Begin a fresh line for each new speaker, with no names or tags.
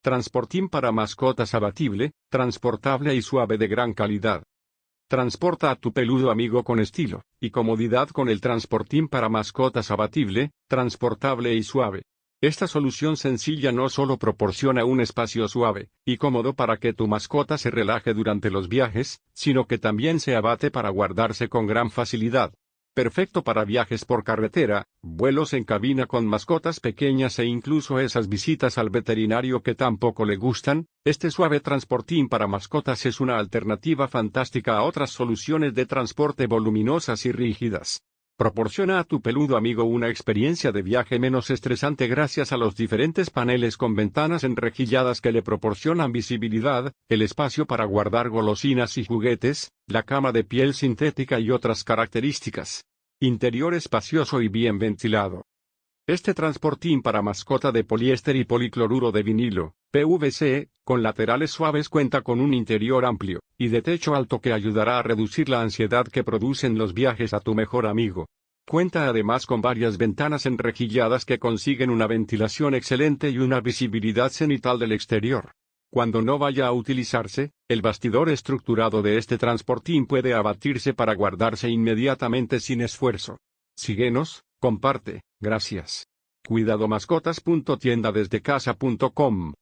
Transportín para mascotas abatible, transportable y suave de gran calidad. Transporta a tu peludo amigo con estilo y comodidad con el Transportín para mascotas abatible, transportable y suave. Esta solución sencilla no solo proporciona un espacio suave y cómodo para que tu mascota se relaje durante los viajes, sino que también se abate para guardarse con gran facilidad. Perfecto para viajes por carretera, vuelos en cabina con mascotas pequeñas e incluso esas visitas al veterinario que tampoco le gustan. Este suave transportín para mascotas es una alternativa fantástica a otras soluciones de transporte voluminosas y rígidas. Proporciona a tu peludo amigo una experiencia de viaje menos estresante gracias a los diferentes paneles con ventanas enrejilladas que le proporcionan visibilidad, el espacio para guardar golosinas y juguetes, la cama de piel sintética y otras características. Interior espacioso y bien ventilado. Este transportín para mascota de poliéster y policloruro de vinilo, PVC, con laterales suaves cuenta con un interior amplio y de techo alto que ayudará a reducir la ansiedad que producen los viajes a tu mejor amigo. Cuenta además con varias ventanas enrejilladas que consiguen una ventilación excelente y una visibilidad cenital del exterior. Cuando no vaya a utilizarse, el bastidor estructurado de este transportín puede abatirse para guardarse inmediatamente sin esfuerzo. Síguenos, comparte, gracias. Cuidadomascotas.tiendadesdecasa.com